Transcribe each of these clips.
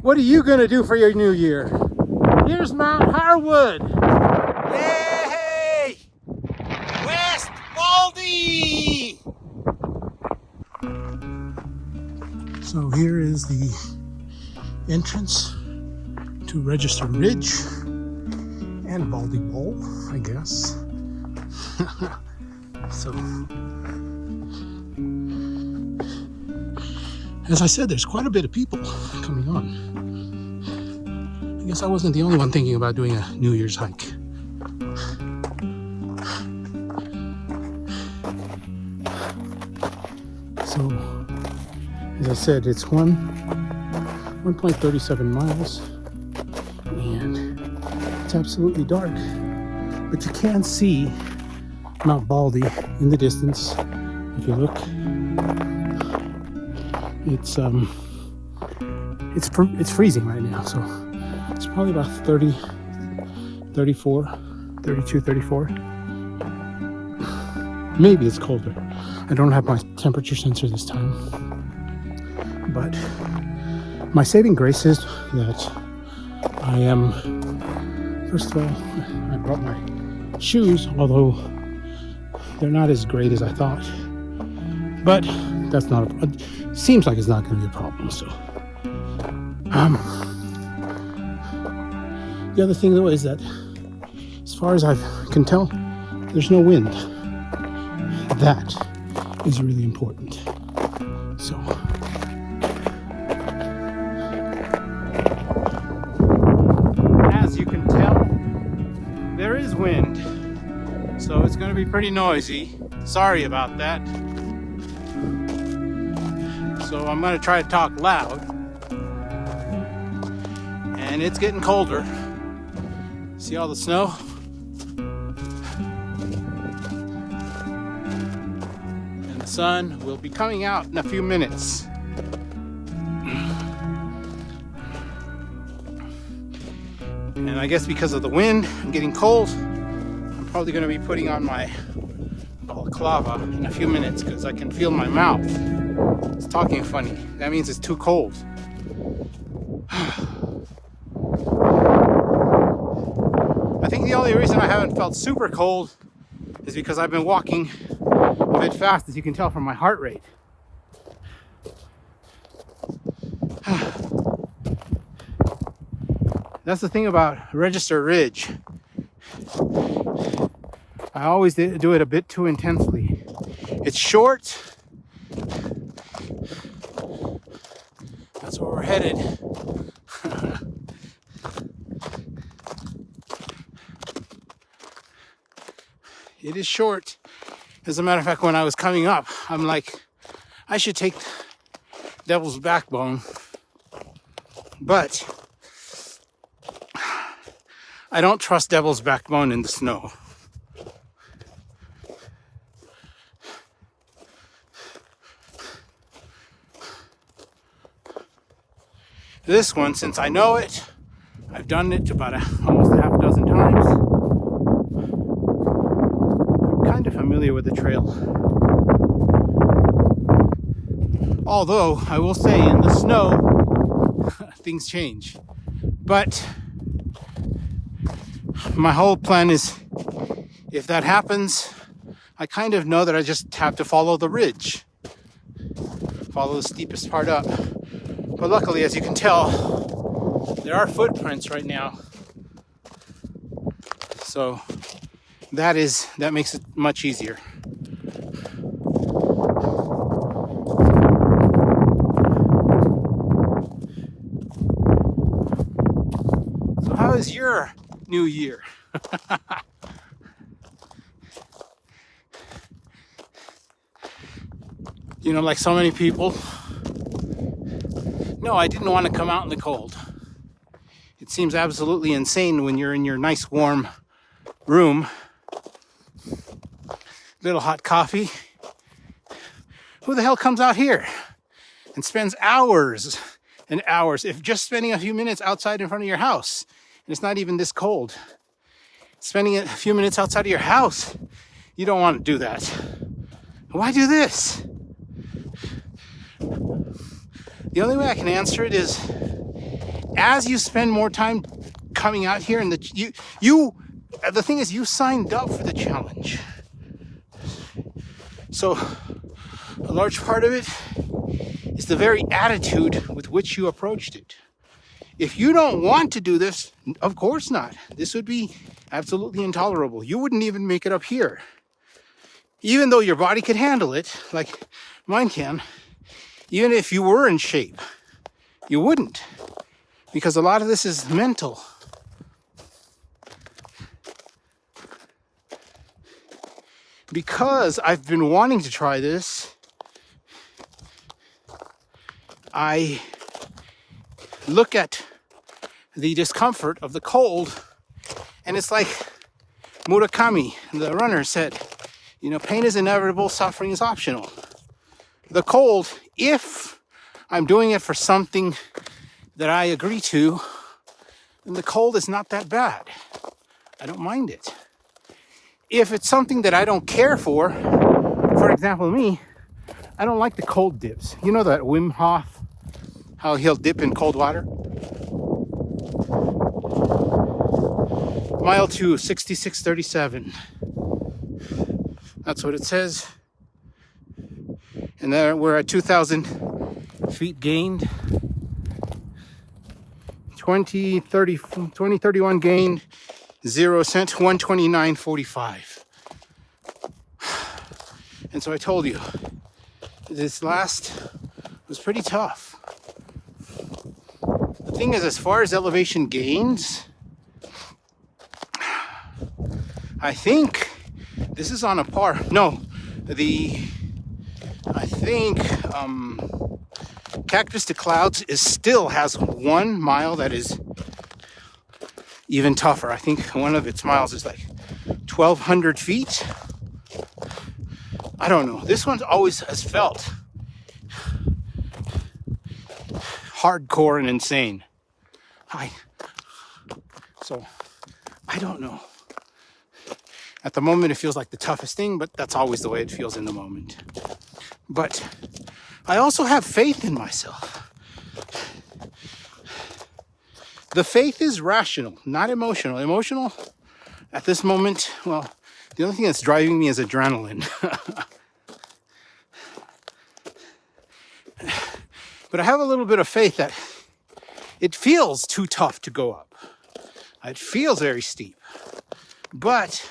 What are you gonna do for your new year? Here's Mount Harwood. Yay! West Baldy! So here is the entrance to Register Ridge and Baldy Bowl, I guess. So, as I said, there's quite a bit of people coming on. I guess I wasn't the only one thinking about doing a New Year's hike. So, as I said, it's 1.37 miles, and it's absolutely dark, but you can see Mount Baldy in the distance. If you look, it's freezing right now, so it's probably about 30, 34, 32, 34. Maybe it's colder. I don't have my temperature sensor this time, but my saving grace is that I am, first of all, I brought my shoes, although they're not as great as I thought, but that's not it seems like it's not going to be a problem. So the other thing though is that, as far as I can tell, there's no wind. That is really important. So as you can tell, there is wind, so it's going to be pretty noisy. Sorry about that. So I'm going to try to talk loud, and it's getting colder. See all the snow? And the sun will be coming out in a few minutes. And I guess because of the wind, I'm getting cold. I'm probably going to be putting on my balaclava in a few minutes because I can feel my mouth. It's talking funny. That means it's too cold. I think the only reason I haven't felt super cold is because I've been walking a bit fast, as you can tell from my heart rate. That's the thing about Register Ridge. I always do it a bit too intensely. It's short. That's where we're headed. It is short. As a matter of fact, when I was coming up, I'm like, I should take Devil's Backbone, but I don't trust Devil's Backbone in the snow. This one, since I know it, I've done it about almost a half dozen times. I'm kind of familiar with the trail. Although, I will say, in the snow, things change. But my whole plan is, if that happens, I kind of know that I just have to follow the ridge. Follow the steepest part up. But luckily, as you can tell, there are footprints right now. So that makes it much easier. So how is your new year? You know, like so many people, no, I didn't want to come out in the cold. It seems absolutely insane when you're in your nice warm room, little hot coffee. Who the hell comes out here and spends hours and hours, if just spending a few minutes outside in front of your house, and it's not even this cold, spending a few minutes outside of your house, you don't want to do that. Why do this? The only way I can answer it is, as you spend more time coming out here, and the thing is, you signed up for the challenge. So a large part of it is the very attitude with which you approached it. If you don't want to do this, of course not. This would be absolutely intolerable. You wouldn't even make it up here. Even though your body could handle it, like mine can, even if you were in shape, you wouldn't. Because a lot of this is mental. Because I've been wanting to try this, I look at the discomfort of the cold, and it's like Murakami, the runner, said, you know, pain is inevitable, suffering is optional. The cold, if I'm doing it for something that I agree to, then the cold is not that bad. I don't mind it. If it's something that I don't care for example, me, I don't like the cold dips. You know that Wim Hof, how he'll dip in cold water? Mile 2, 66:37. That's what it says. And there we're at 2,000 feet gained. 2031 gained, 0 cent, 129.45. And so I told you, this last was pretty tough. The thing is, as far as elevation gains, I think this is on a par. No, I think Cactus to Clouds still has 1 mile that is even tougher. I think one of its miles is like 1,200 feet. I don't know. This one always has felt hardcore and insane. So I don't know. At the moment, it feels like the toughest thing, but that's always the way it feels in the moment. But I also have faith in myself. The faith is rational, not emotional. Emotional, at this moment, well, the only thing that's driving me is adrenaline. But I have a little bit of faith that it feels too tough to go up. It feels very steep. But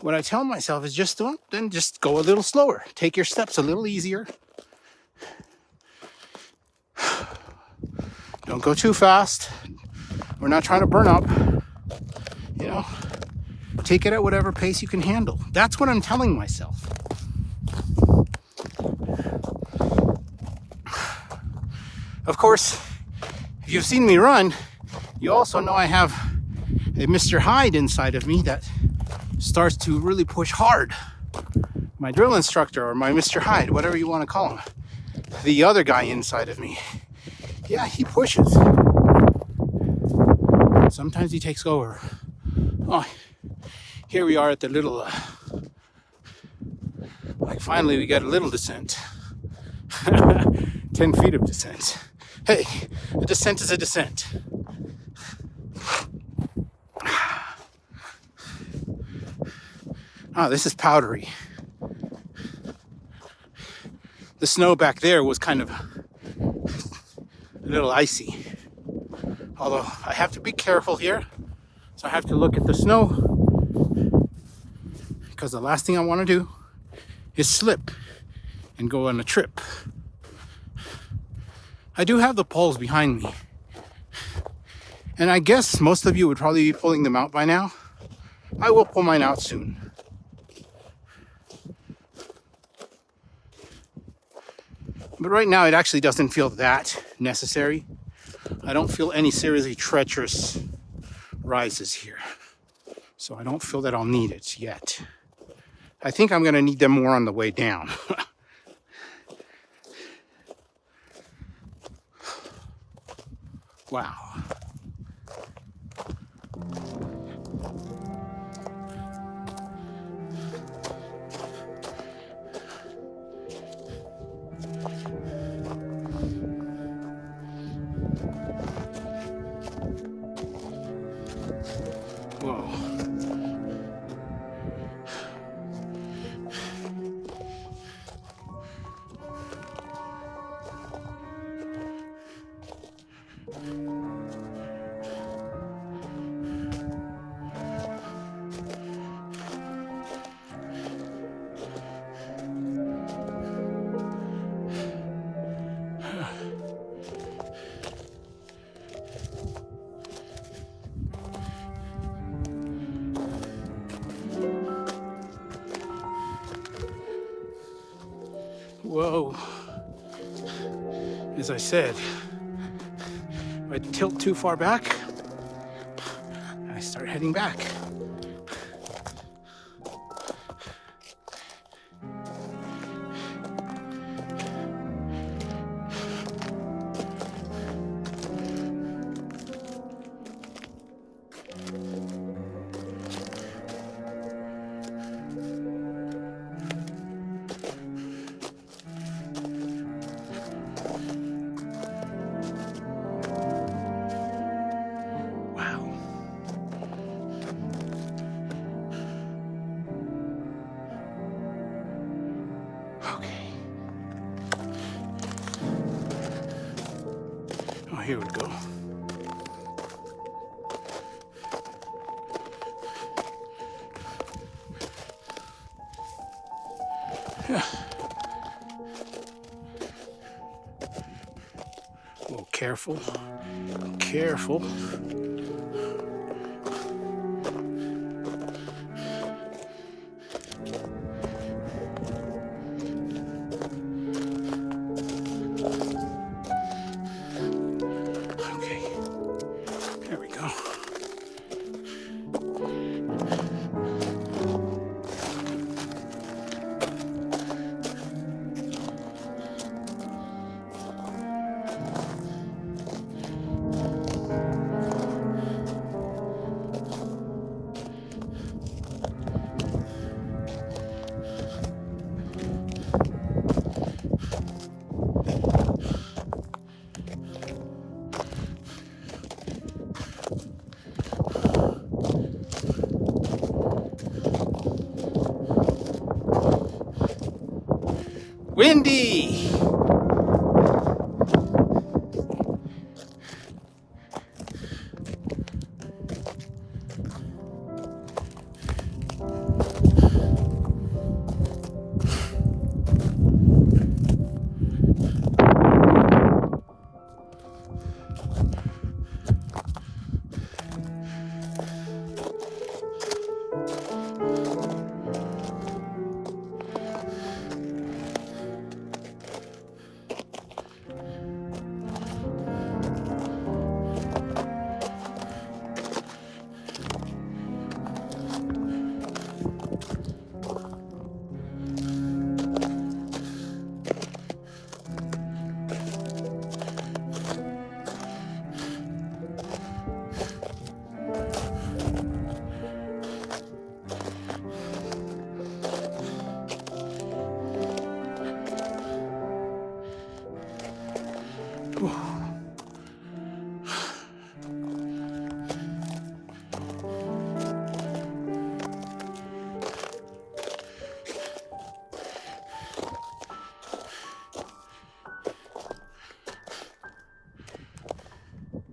what I tell myself is just go a little slower. Take your steps a little easier. Don't go too fast. We're not trying to burn up. You know, take it at whatever pace you can handle. That's what I'm telling myself. Of course, if you've seen me run, you also know I have a Mr. Hyde inside of me that starts to really push hard. My drill instructor, or my Mr. Hyde, whatever you want to call him. The other guy inside of me. Yeah, he pushes. Sometimes he takes over. Oh, here we are at the little, finally we got a little descent. 10 feet of descent. Hey, a descent is a descent. Oh, this is powdery. The snow back there was kind of a little icy. Although I have to be careful here. So I have to look at the snow. Because the last thing I want to do is slip and go on a trip. I do have the poles behind me. And I guess most of you would probably be pulling them out by now. I will pull mine out soon. But right now it actually doesn't feel that necessary. I don't feel any seriously treacherous rises here. So I don't feel that I'll need it yet. I think I'm going to need them more on the way down. Wow. Whoa. As I said, if I tilt too far back, I start heading back. Here we go. Yeah. Oh, careful. Careful. Windy!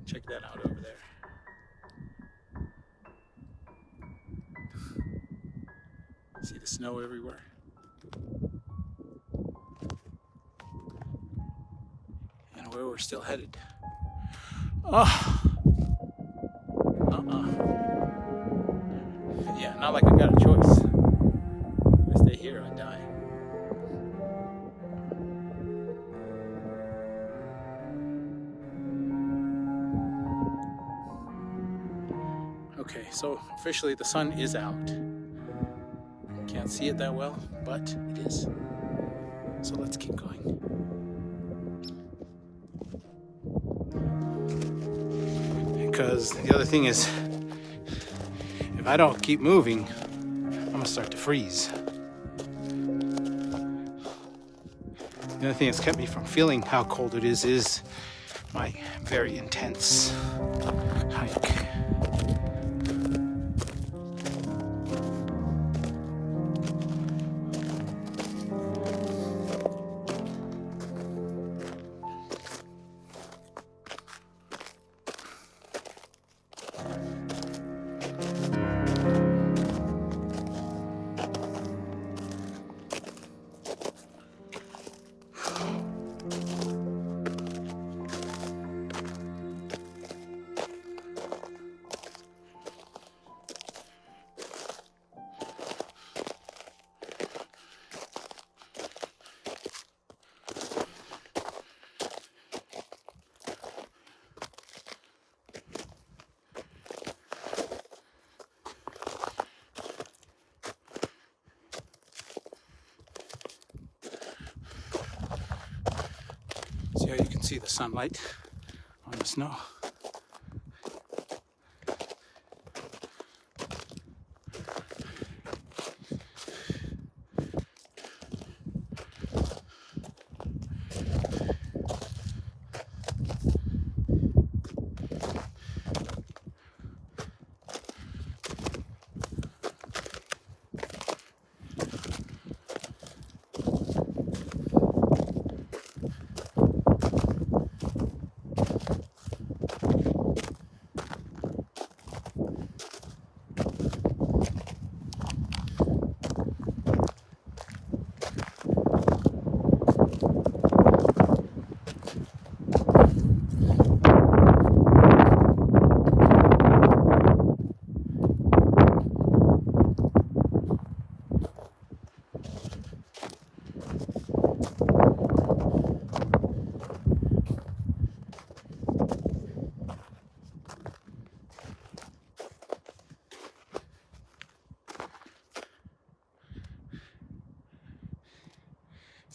Check that out over there. See the snow everywhere? And where we're still headed. Oh. Yeah, not like I got a choice. If I stay here, I die. Okay, so officially the sun is out. Can't see it that well, but it is. So let's keep going. Because the other thing is, if I don't keep moving, I'm gonna start to freeze. The other thing that's kept me from feeling how cold it is my very intense hike. see the sunlight on the snow.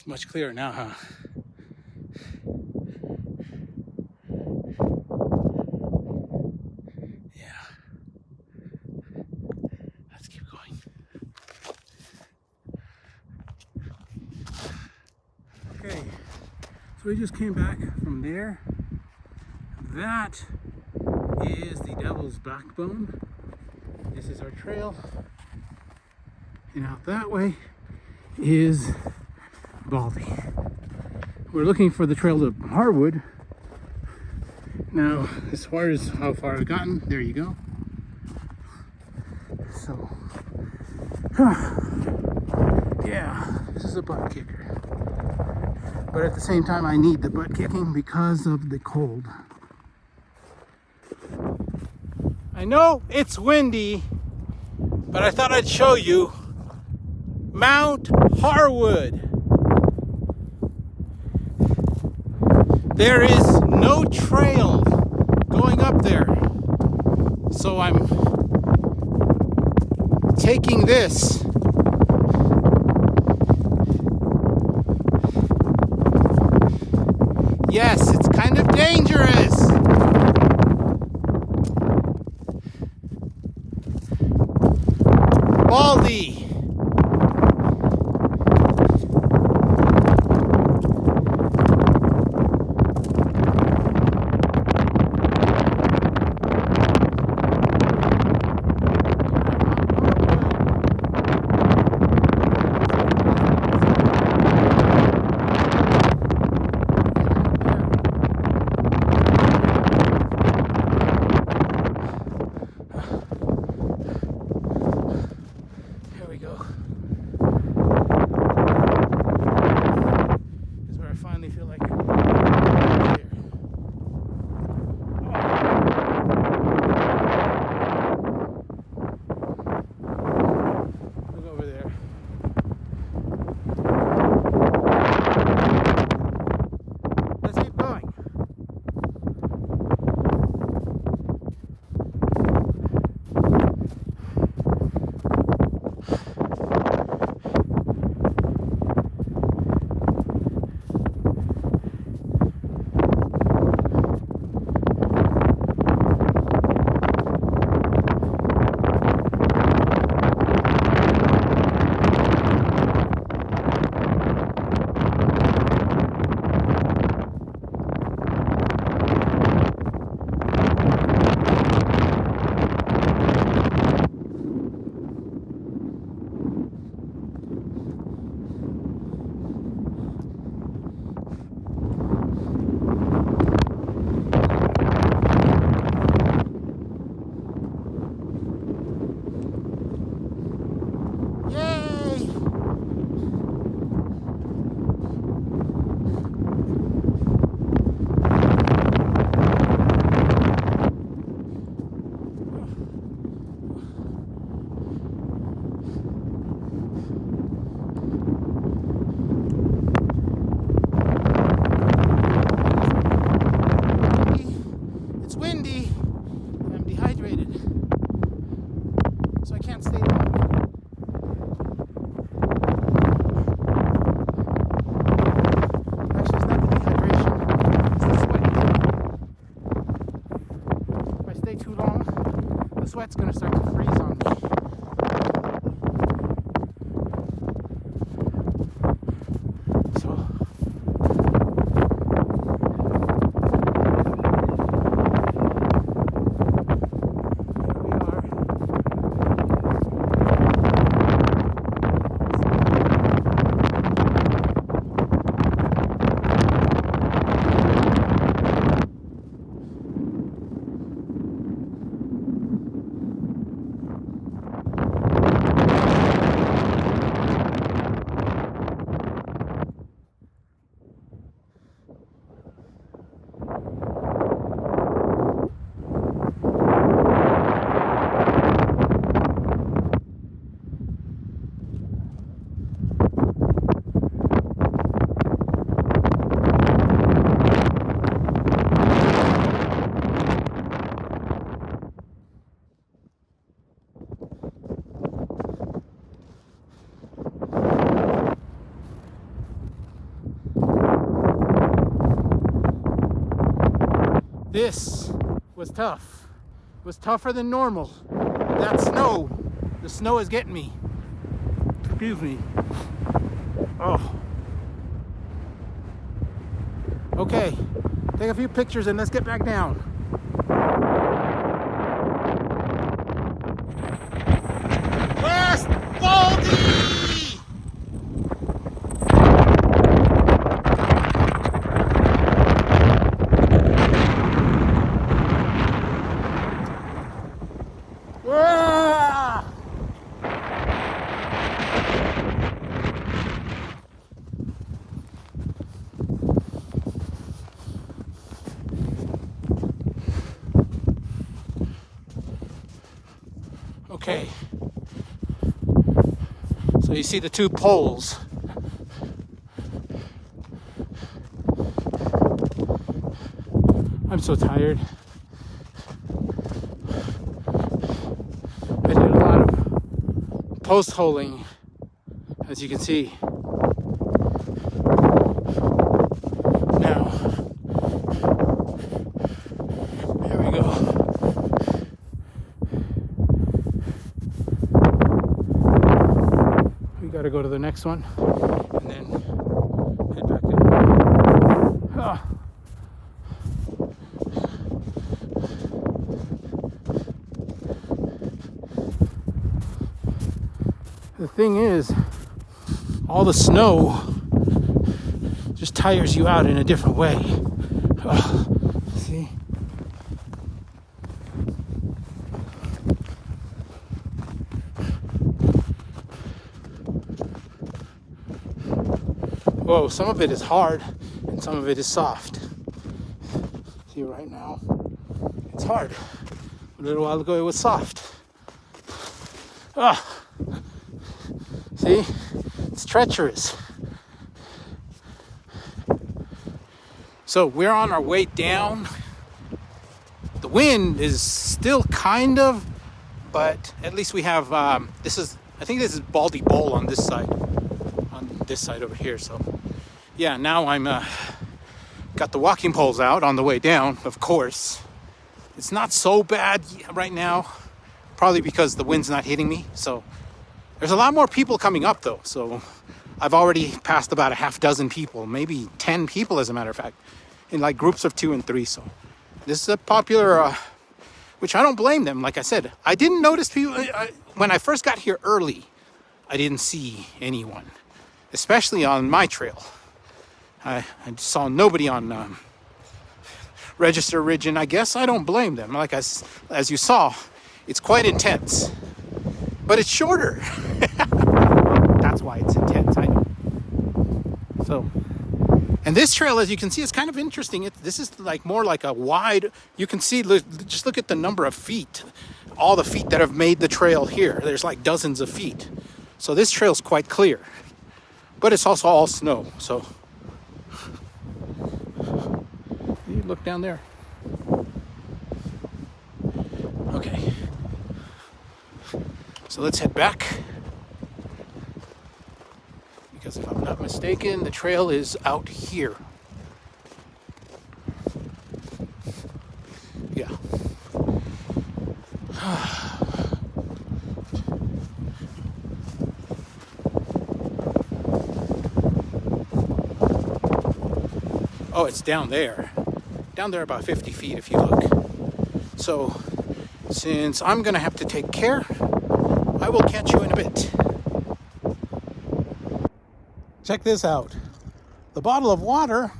It's much clearer now, huh? Yeah. Let's keep going. Okay, so we just came back from there. That is the Devil's Backbone. This is our trail. And out that way is Baldy. We're looking for the trail to Harwood. Now, as far as how far I've gotten, there you go. So, yeah, this is a butt kicker. But at the same time, I need the butt kicking because of the cold. I know it's windy, but I thought I'd show you Mount Harwood. There is no trail going up there, so I'm taking this. Yes, it's kind of dangerous. Baldy. sweat's gonna start to freeze on me. So this was tough. It was tougher than normal. That snow, the snow is getting me. Excuse me. Oh. Okay, take a few pictures and let's get back down. West Baldy! Okay, so you see the two poles. I'm so tired. I did a lot of post holing, as you can see. Now, here we go. Got to go to the next one and then head back down. Ah. The thing is, all the snow just tires you out in a different way. Ah. See? Whoa, some of it is hard and some of it is soft. See right now, it's hard. A little while ago it was soft. Ah, see, it's treacherous. So we're on our way down. The wind is still kind of, but at least we have, I think this is Baldy Bowl on this side. This side over here. So yeah, now I'm got the walking poles out on the way down. Of course, it's not so bad right now, probably because the wind's not hitting me. So there's a lot more people coming up though. So I've already passed about a half dozen people, maybe 10 people as a matter of fact, in like groups of 2 and 3. So this is a popular which I don't blame them. Like I said, I didn't notice people when I first got here early. I didn't see anyone, especially on my trail. I saw nobody on Register Ridge, and I guess I don't blame them. Like as you saw, it's quite intense, but it's shorter. That's why it's intense, I know. So, and this trail, as you can see, is kind of interesting. This is like more like a wide, you can see, just look at the number of feet, all the feet that have made the trail here. There's like dozens of feet. So this trail's quite clear. But it's also all snow, so you look down there. Okay, so let's head back, because if I'm not mistaken, the trail is out here. Yeah. Oh, it's down there. Down there about 50 feet if you look. So, since I'm gonna have to take care, I will catch you in a bit. Check this out. The bottle of water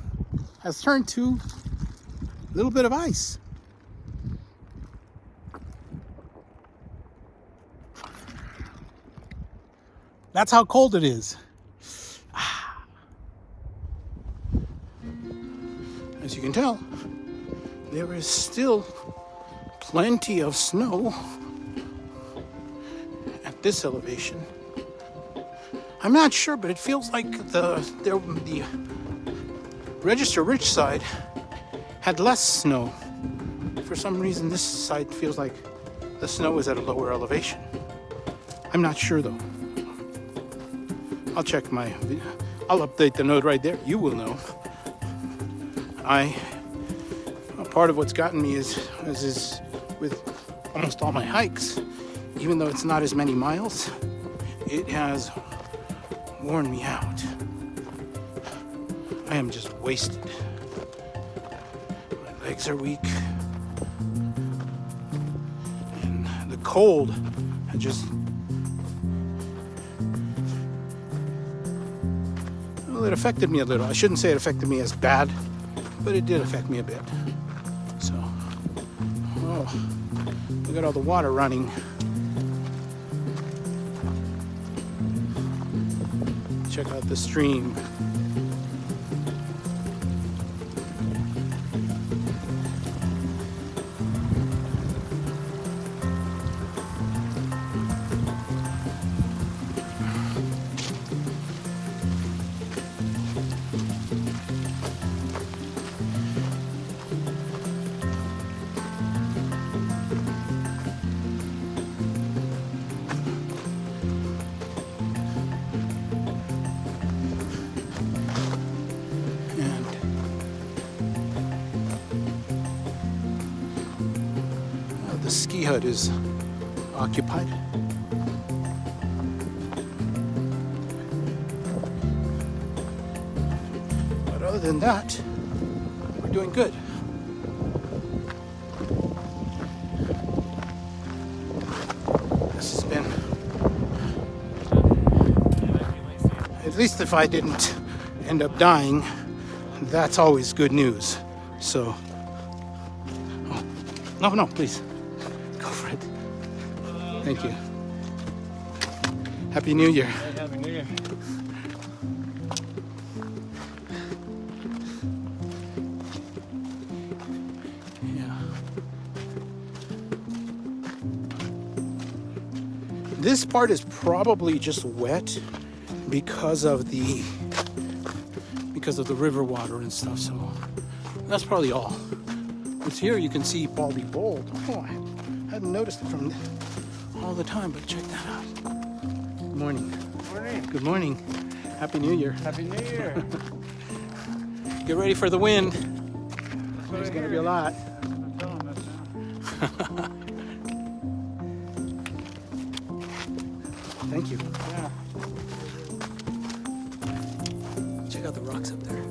has turned to a little bit of ice. That's how cold it is. As you can tell, there is still plenty of snow at this elevation. I'm not sure, but it feels like the Register Ridge side had less snow. For some reason, this side feels like the snow is at a lower elevation. I'm not sure though. I'll check I'll update the note right there. You will know. Part of what's gotten me is with almost all my hikes, even though it's not as many miles, it has worn me out. I am just wasted. My legs are weak. And the cold had just... Well, it affected me a little. I shouldn't say it affected me as bad, but it did affect me a bit. So, oh, look at all the water running. Check out the stream. The ski hut is occupied. But other than that, we're doing good. This has been, at least if I didn't end up dying, that's always good news. So, oh, no, please. Go for it. Thank you. Happy New Year. Hey, Happy New Year. Yeah. This part is probably just wet because of the river water and stuff, so that's probably all. It's here you can see Baldy Bold. Oh, I hadn't noticed it from all the time, but check that out. Good morning. Good morning. Good morning. Happy New Year. Happy New Year. Get ready for the wind. There's going to be a lot. Thank you. Yeah. Check out the rocks up there.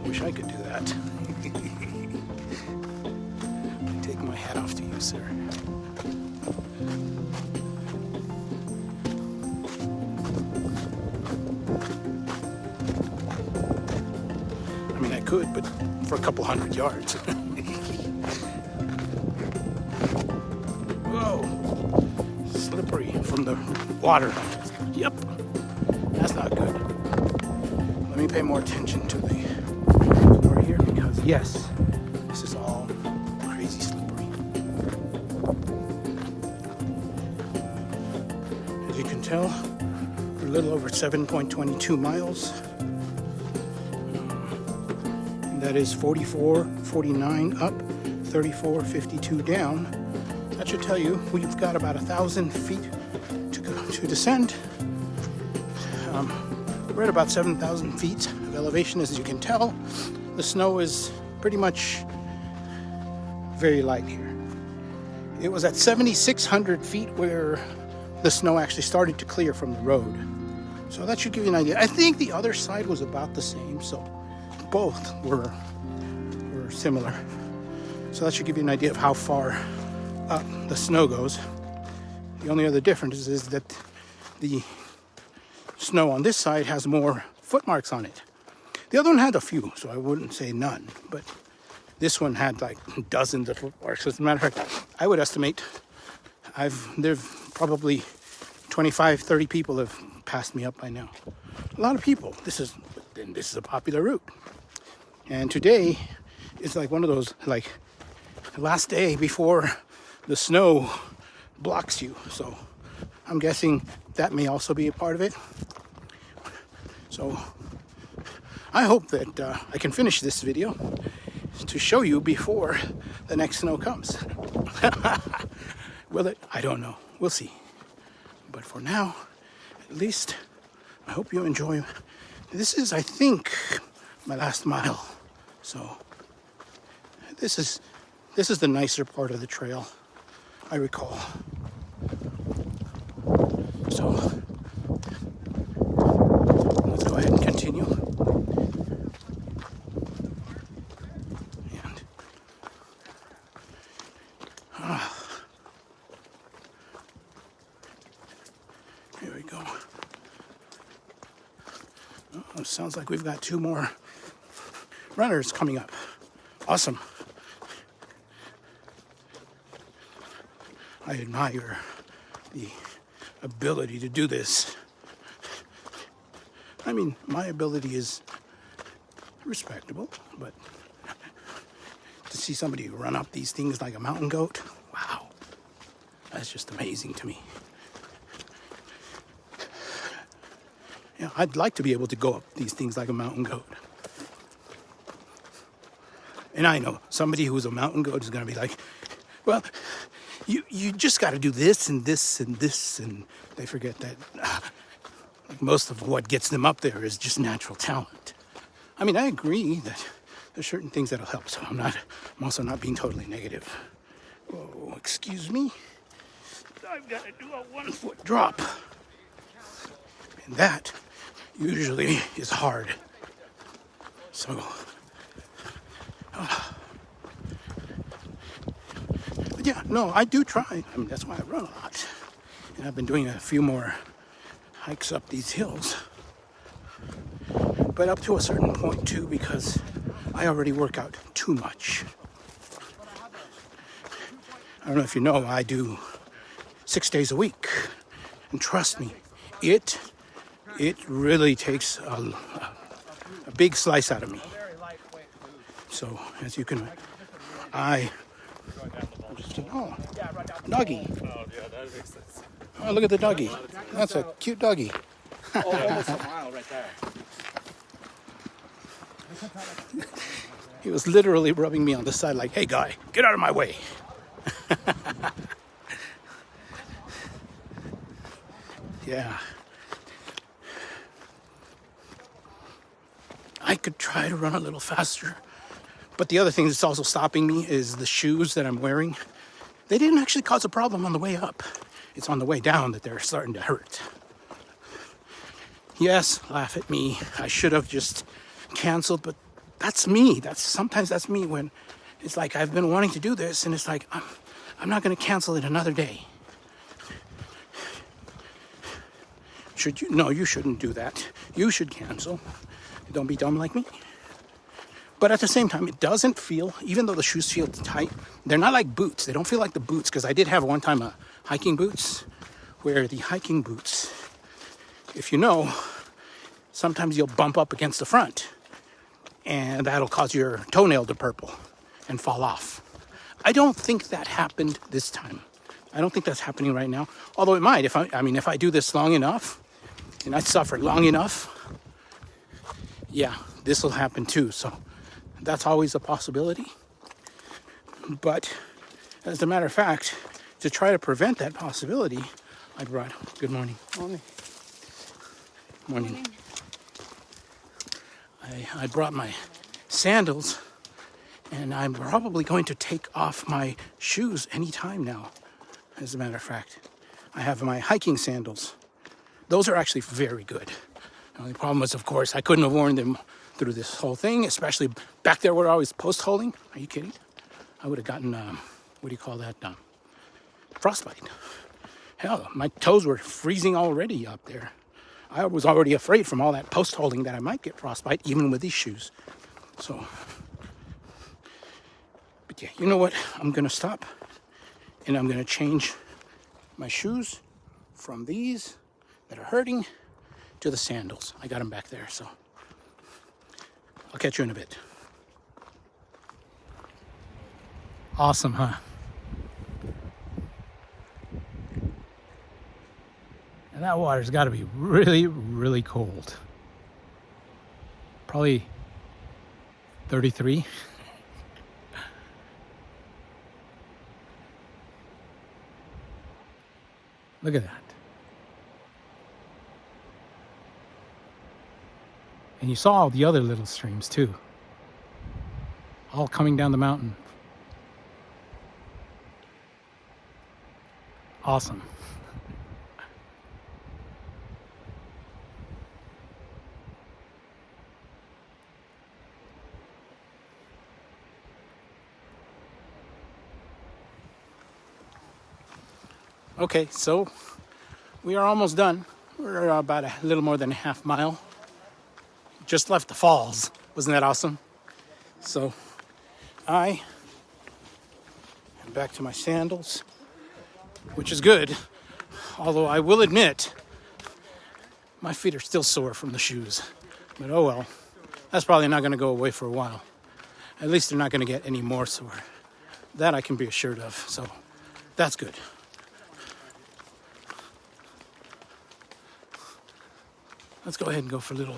Wish I could do that. I take my hat off to you, sir. I mean, I could, but for a couple hundred yards. Whoa! Slippery from the water. Yep. That's not good. Let me pay more attention to the floor here because, yes, this is all crazy slippery. As you can tell, little over 7.22 miles. And that is 44.49 up, 34.52 down. That should tell you we've got about 1,000 feet to descend. We're at about 7,000 feet of elevation, as you can tell. The snow is pretty much very light here. It was at 7,600 feet where the snow actually started to clear from the road. So that should give you an idea. I think the other side was about the same, so both were similar. So that should give you an idea of how far up the snow goes. The only other difference is that the snow on this side has more footmarks on it. The other one had a few, so I wouldn't say none, but this one had like dozens of footmarks. As a matter of fact, I would estimate there's probably 25, 30 people have passed me up by now. A lot of people. This is a popular route. And today is like one of those, like, last day before the snow blocks you. So I'm guessing that may also be a part of it. So I hope that I can finish this video to show you before the next snow comes. Will it? I don't know. We'll see. But for now, at least, I hope you enjoy. This is, I think, my last mile. So this is the nicer part of the trail, I recall. So let's go ahead and continue. And here we go. Oh, sounds like we've got 2 more runners coming up. Awesome. I admire the ability to do this. I mean, my ability is respectable, but to see somebody run up these things like a mountain goat, wow, that's just amazing to me. Yeah, I'd like to be able to go up these things like a mountain goat. And I know somebody who's a mountain goat is going to be like, well, you just got to do this and this and this, and they forget that most of what gets them up there is just natural talent. I mean, I agree that there's certain things that'll help, so I'm also not being totally negative. Whoa, excuse me. I've got to do a 1-foot drop. And that usually is hard. So, but yeah, no, I do try. I mean, that's why I run a lot. And I've been doing a few more hikes up these hills. But up to a certain point too, because I already work out too much. I don't know if you know, I do 6 days a week. And trust me, it really takes a big slice out of me. So, as you can, doggy. Oh, look at the doggy. That's a cute doggy. Almost a mile right there. He was literally rubbing me on the side like, hey guy, get out of my way. Yeah. I could try to run a little faster. But the other thing that's also stopping me is the shoes that I'm wearing. They didn't actually cause a problem on the way up. It's on the way down that they're starting to hurt. Yes, laugh at me. I should have just canceled, but that's me. Sometimes that's me when it's like I've been wanting to do this and it's like I'm not going to cancel it another day. Should you? No, you shouldn't do that. You should cancel. Don't be dumb like me. But at the same time, it doesn't feel, even though the shoes feel tight, they're not like boots. They don't feel like the boots, because I did have one time hiking boots, where the hiking boots, if you know, sometimes you'll bump up against the front, and that'll cause your toenail to purple and fall off. I don't think that happened this time. I don't think that's happening right now, although it might. If I do this long enough, and I suffered long enough, yeah, this will happen too. So that's always a possibility. But as a matter of fact, to try to prevent that possibility, I brought, good morning. Morning. I brought my sandals, and I'm probably going to take off my shoes anytime now. As a matter of fact, I have my hiking sandals. Those are actually very good. The only problem was, of course, I couldn't have worn them through this whole thing, especially back there where I was post holing. Are you kidding? I would have gotten, what do you call that? Frostbite. Hell, my toes were freezing already up there. I was already afraid from all that post holing that I might get frostbite, even with these shoes. So, but yeah, you know what? I'm gonna stop, and I'm gonna change my shoes from these that are hurting to the sandals. I got them back there, so I'll catch you in a bit. Awesome, huh? And that water's got to be really, really cold. Probably 33. Look at that. And you saw all the other little streams too, all coming down the mountain. Awesome. Okay, so we are almost done. We're about a little more than a half mile. Just left the falls. Wasn't that awesome? So I am back to my sandals, which is good. Although I will admit, my feet are still sore from the shoes. But oh well, that's probably not going to go away for a while. At least they're not going to get any more sore. That I can be assured of. So that's good. Let's go ahead and go for a little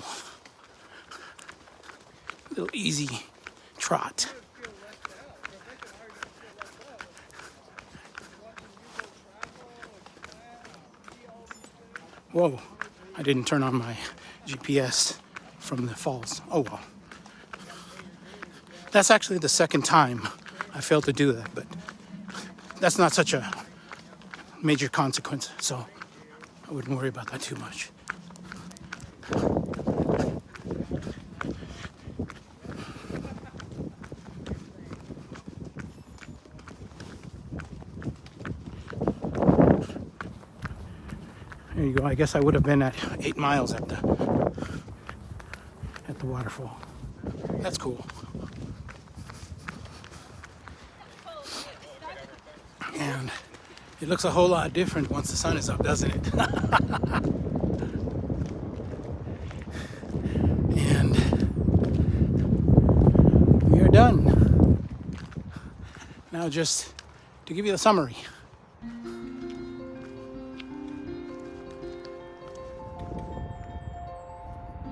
easy trot. Whoa, I didn't turn on my GPS from the falls. Oh well. That's actually the second time I failed to do that, but that's not such a major consequence, so I wouldn't worry about that too much. There you go. I guess I would have been at 8 miles at the waterfall. That's cool. And it looks a whole lot different once the sun is up, doesn't it? And we are done. Now just to give you the summary.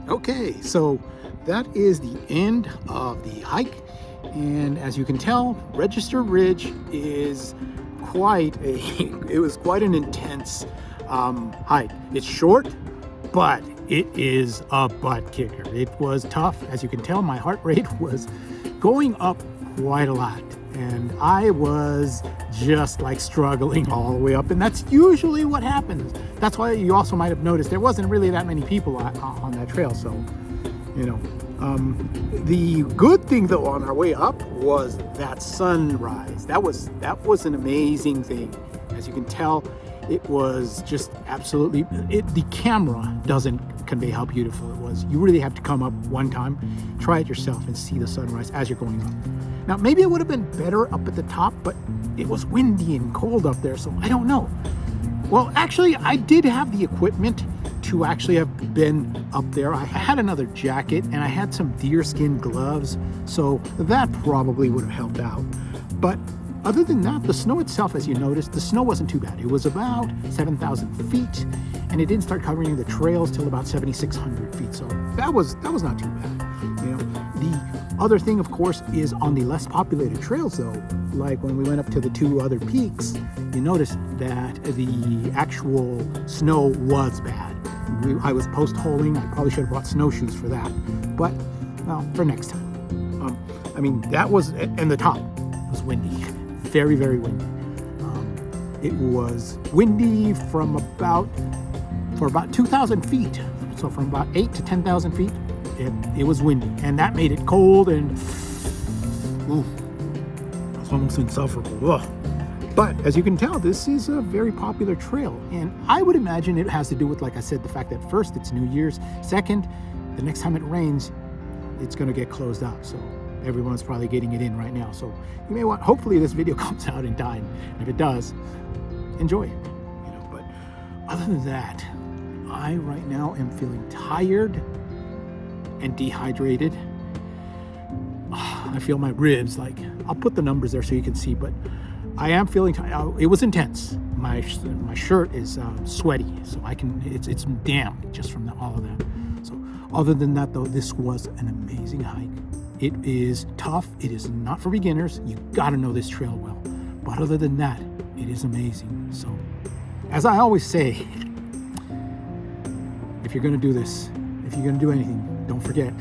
Okay, so that is the end of the hike, and as you can tell, Register Ridge is it was quite an intense hike. It's short, but it is a butt kicker. It was tough. As you can tell, my heart rate was going up quite a lot, and I was just like struggling all the way up, and that's usually what happens. That's why you also might have noticed there wasn't really that many people on that trail, so you know. The good thing though on our way up was that sunrise. That was an amazing thing. As you can tell, it was just absolutely, the camera doesn't convey how beautiful it was. You really have to come up one time, try it yourself, and see the sunrise as you're going up. Now maybe it would have been better up at the top, but it was windy and cold up there, so I don't know. Well, actually, I did have the equipment to actually have been up there. I had another jacket and I had some deerskin gloves, so that probably would have helped out. But other than that, the snow itself, as you noticed, the snow wasn't too bad. It was about 7,000 feet, and it didn't start covering the trails till about 7,600 feet. So that was not too bad. You know, the other thing, of course, is on the less populated trails, though. Like when we went up to the 2 other peaks, you noticed that the actual snow was bad. I was post-holing. I probably should have brought snowshoes for that, but well, for next time. I mean, that was, and the top was windy, very, very windy. It was windy for about 2,000 feet. So from about 8 to 10,000 feet, it was windy, and that made it cold and it was almost insufferable. Ugh. But as you can tell, this is a very popular trail, and I would imagine it has to do with, like I said, the fact that first, it's New Year's. Second, the next time it rains, it's going to get closed up. So everyone's probably getting it in right now. So you may want, hopefully this video comes out in time. And if it does, enjoy it. You know, but other than that, I right now am feeling tired and dehydrated. I feel my ribs, like, I'll put the numbers there so you can see, but I am feeling tired. It was intense. My shirt is sweaty, so it's damp just from all of that. So other than that, though, this was an amazing hike. It is tough. It is not for beginners. You got to know this trail well. But other than that, it is amazing. So as I always say, if you're going to do this, if you're going to do anything, don't forget,